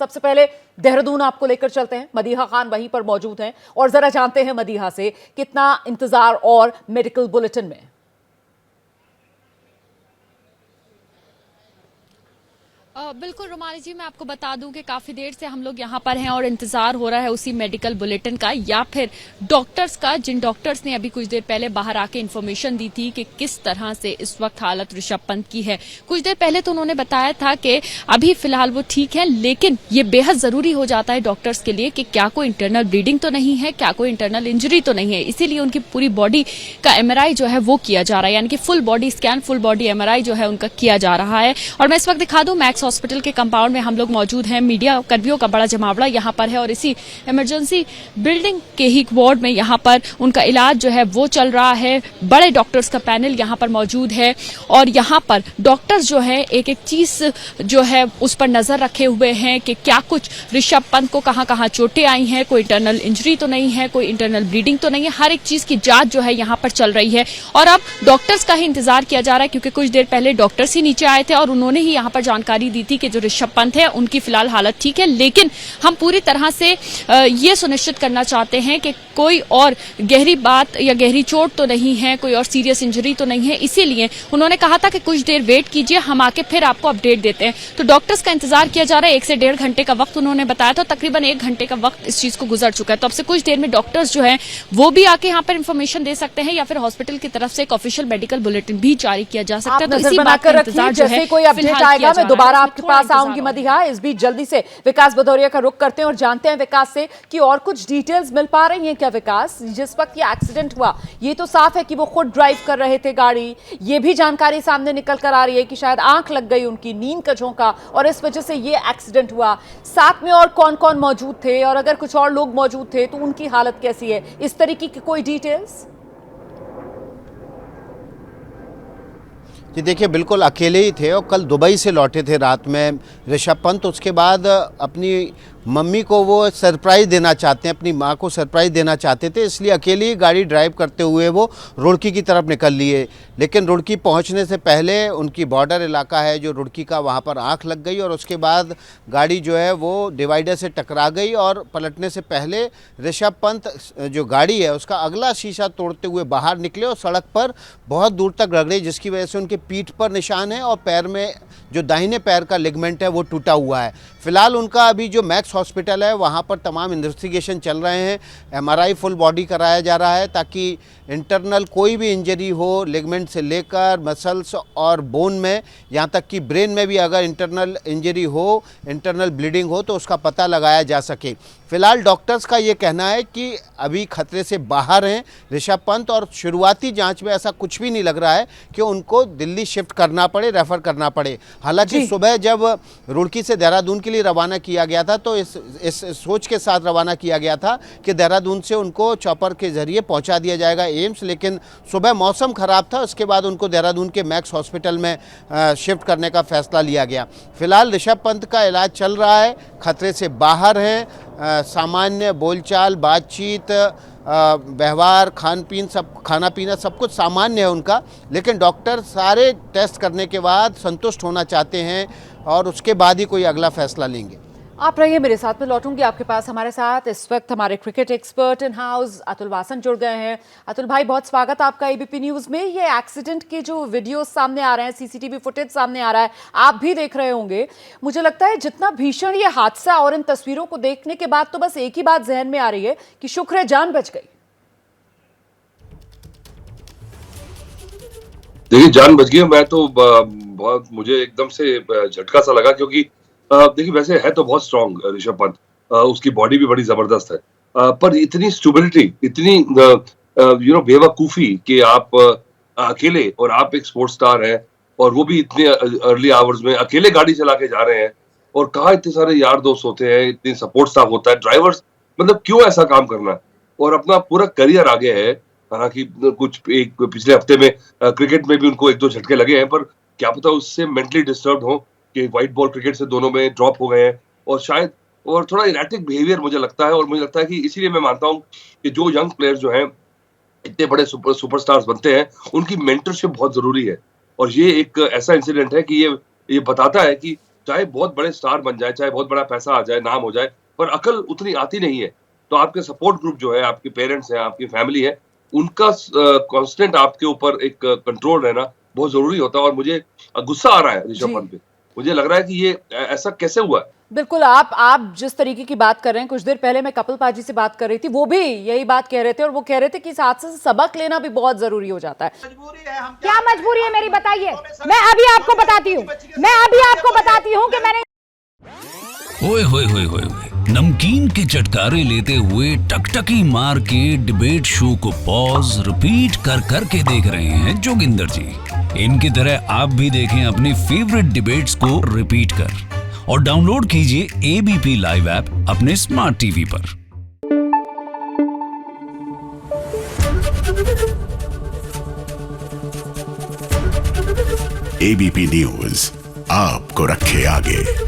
सबसे पहले देहरादून आपको लेकर चलते हैं। मदीहा खान वहीं पर मौजूद हैं और जरा जानते हैं मदीहा से कितना इंतजार और मेडिकल बुलेटिन में। बिल्कुल रुमानी जी, मैं आपको बता दूं कि काफी देर से हम लोग यहाँ पर हैं और इंतजार हो रहा है उसी मेडिकल बुलेटिन का या फिर डॉक्टर्स का, जिन डॉक्टर्स ने अभी कुछ देर पहले बाहर आके इन्फॉर्मेशन दी थी कि किस तरह से इस वक्त हालत ऋषभ पंत की है। कुछ देर पहले तो उन्होंने बताया था कि अभी फिलहाल वो ठीक है, लेकिन ये बेहद जरूरी हो जाता है डॉक्टर्स के लिए कि क्या कोई इंटरनल ब्लीडिंग तो नहीं है, क्या कोई इंटरनल इंजरी तो नहीं है। इसीलिए उनकी पूरी बॉडी का एमआरआई जो है वो किया जा रहा है, यानी कि full body scan, full body MRI जो है उनका किया जा रहा है। और मैं इस वक्त दिखा दूं, मैक्स हॉस्पिटल के कंपाउंड में हम लोग मौजूद हैं। मीडिया कर्मियों का बड़ा जमावड़ा यहाँ पर है और इसी इमरजेंसी बिल्डिंग के ही वार्ड में यहाँ पर उनका इलाज जो है वो चल रहा है। बड़े डॉक्टर्स का पैनल यहाँ पर मौजूद है और यहाँ पर डॉक्टर्स जो है एक एक चीज जो है उस पर नजर रखे हुए हैं कि क्या कुछ ऋषभ पंत को कहाँ कहाँ चोटें आई हैं, कोई इंटरनल इंजरी तो नहीं है, कोई इंटरनल ब्लीडिंग तो नहीं है। हर एक चीज की जांच जो है यहाँ पर चल रही है और अब डॉक्टर्स का ही इंतजार किया जा रहा है, क्योंकि कुछ देर पहले डॉक्टर्स ही नीचे आए थे और उन्होंने ही यहाँ पर जानकारी दी थी कि जो ऋषभ पंत है उनकी फिलहाल हालत ठीक है, लेकिन हम पूरी तरह से ये सुनिश्चित करना चाहते हैं कि कोई और गहरी बात या गहरी चोट तो नहीं है, कोई और सीरियस इंजरी तो नहीं है। इसीलिए उन्होंने कहा था कि कुछ देर वेट कीजिए, हम आके फिर आपको अपडेट देते हैं। तो डॉक्टर्स का इंतजार किया जा रहा है। 1 से 1.5 घंटे का वक्त उन्होंने बताया था, तकरीबन 1 घंटे का वक्त इस चीज को गुजर चुका है। तो अब से कुछ देर में डॉक्टर्स जो है वो भी आके यहाँ पर इंफॉर्मेशन दे सकते हैं या फिर हॉस्पिटल की तरफ से एक ऑफिशियल मेडिकल बुलेटिन भी जारी किया जा सकता है। तो इसी बात का इंतजार जो है कोई अपडेट आएगा मैं दोबारा आपके पास आऊंगी मदीहा। इस बीच जल्दी से विकास भदौरिया का रुख करते हैं और जानते हैं विकास से कि और कुछ डिटेल्स मिल पा रही हैं क्या। विकास, जिस वक्त ये एक्सीडेंट हुआ ये तो साफ है कि वो खुद ड्राइव कर रहे थे गाड़ी, ये भी जानकारी सामने निकल कर आ रही है कि शायद आंख लग गई उनकी, नींद का झोंका, और इस वजह से ये एक्सीडेंट हुआ। साथ में और कौन कौन मौजूद थे और अगर कुछ और लोग मौजूद थे तो उनकी हालत कैसी है, इस तरीके की कोई डिटेल्स? जी देखिए, बिल्कुल अकेले ही थे और कल दुबई से लौटे थे रात में ऋषभ पंत। उसके बाद अपनी मम्मी को वो सरप्राइज़ देना चाहते हैं, अपनी माँ को सरप्राइज़ देना चाहते थे, इसलिए अकेले ही गाड़ी ड्राइव करते हुए वो रुड़की की तरफ निकल लिए। लेकिन रुड़की पहुंचने से पहले उनकी बॉर्डर इलाका है जो रुड़की का, वहाँ पर आंख लग गई और उसके बाद गाड़ी जो है वो डिवाइडर से टकरा गई और पलटने से पहले ऋषभ पंत जो गाड़ी है उसका अगला शीशा तोड़ते हुए बाहर निकले और सड़क पर बहुत दूर तक रगड़े, जिसकी वजह से उनके पीठ पर निशान है और पैर में जो दाहिने पैर का लिगामेंट है वो टूटा हुआ है। फिलहाल उनका अभी जो मैक्स हॉस्पिटल है वहाँ पर तमाम इन्वेस्टिगेशन चल रहे हैं। एमआरआई फुल बॉडी कराया जा रहा है ताकि इंटरनल कोई भी इंजरी हो, लिगामेंट से लेकर मसल्स और बोन में, यहाँ तक कि ब्रेन में भी अगर इंटरनल इंजरी हो, इंटरनल ब्लीडिंग हो तो उसका पता लगाया जा सके। फिलहाल डॉक्टर्स का ये कहना है कि अभी खतरे से बाहर हैं ऋषभ पंत और शुरुआती जांच में ऐसा कुछ भी नहीं लग रहा है कि उनको दिल्ली शिफ्ट करना पड़े, रेफर करना पड़े। हालांकि सुबह जब रुड़की से देहरादून के लिए रवाना किया गया था तो इस सोच के साथ रवाना किया गया था कि देहरादून से उनको चॉपर के जरिए पहुंचा दिया जाएगा एम्स, लेकिन सुबह मौसम ख़राब था, उसके बाद उनको देहरादून के मैक्स हॉस्पिटल में शिफ्ट करने का फैसला लिया गया। फिलहाल ऋषभ पंत का इलाज चल रहा है, खतरे से बाहर हैं, सामान्य बोलचाल, बातचीत, व्यवहार, खाना पीना सब कुछ सामान्य है उनका, लेकिन डॉक्टर सारे टेस्ट करने के बाद संतुष्ट होना चाहते हैं और उसके बाद ही कोई अगला फैसला लेंगे। आप रहिए मेरे साथ, में लौटूंगी आपके पास। हमारे साथ इस वक्त हमारे cricket expert in house Atul Wasan जुड़ गए हैं। अतुल भाई, बहुत स्वागत आपका एबीपी न्यूज में। ये एक्सीडेंट के जो वीडियो सामने आ रहे हैं, सीसीटीवी फुटेज सामने आ रहा है, आप भी देख रहे होंगे। मुझे लगता है जितना भीषण ये हादसा और इन तस्वीरों को देखने के बाद तो बस एक ही बात जहन में आ रही है कि शुक्र है जान बच गई। देखिए, जान बच गई। मैं तो बहुत, मुझे एकदम से झटका सा लगा, क्योंकि देखिए वैसे है तो बहुत स्ट्रांग ऋषभ पंत, उसकी बॉडी भी बड़ी जबरदस्त है, पर इतनी स्टुबिलिटी, इतनी बेवकूफी कि आप अकेले, और आप एक स्पोर्ट्स स्टार हैं और वो भी इतने अर्ली आवर्स में अकेले गाड़ी चला के जा रहे हैं, और कहाँ इतने सारे यार दोस्त होते हैं, इतनी सपोर्ट स्टाफ होता है, ड्राइवर्स, मतलब क्यों ऐसा काम करना है। और अपना पूरा करियर आगे है। हालांकि कुछ एक पिछले हफ्ते में क्रिकेट में भी उनको 1-2 झटके लगे हैं, पर क्या पता उससे मेंटली डिस्टर्ब हो कि व्हाइट बॉल क्रिकेट से दोनों में ड्रॉप हो गए हैं, और शायद और थोड़ा इरेटिक बिहेवियर मुझे लगता है। और मुझे लगता है कि इसीलिए मैं मानता हूँ कि जो यंग प्लेयर्स जो हैं, इतने बड़े सुपरस्टार्स बनते हैं, उनकी मेंटरशिप बहुत जरूरी है। और ये एक ऐसा इंसिडेंट है कि ये बताता है कि चाहे बहुत बड़े स्टार बन जाए, चाहे बहुत बड़ा पैसा आ जाए, नाम हो जाए, पर अकल उतनी आती नहीं है। तो आपके सपोर्ट ग्रुप जो है, आपके पेरेंट्स हैं, आपकी फैमिली है, उनका कांस्टेंट आपके ऊपर एक कंट्रोल रहना बहुत ज़रूरी होता है। और मुझे गुस्सा आ रहा है ऋषभ जी। पंत पे। मुझे लग रहा है कि ये ऐसा कैसे हुआ है? बिल्कुल, आप जिस तरीके की बात कर रहे हैं, कुछ देर पहले मैं कपिल पाजी से बात कर रही थी, वो भी यही बात कह रहे थे और वो कह रहे थे कि इस हादसे से सबक लेना भी बहुत जरूरी हो जाता है। क्या मजबूरी है मेरी, बताइए। मैं अभी आपको बताती हूँ कि मैंने ओए होए होए होए होए, नमकीन के चटकारे लेते हुए टकटकी मार के डिबेट शो को पॉज रिपीट कर कर के देख रहे हैं जोगिंदर जी। इनकी तरह आप भी देखें अपनी फेवरेट डिबेट्स को रिपीट कर और डाउनलोड कीजिए एबीपी लाइव ऐप अपने स्मार्ट टीवी पर। एबीपी न्यूज आपको रखे आगे।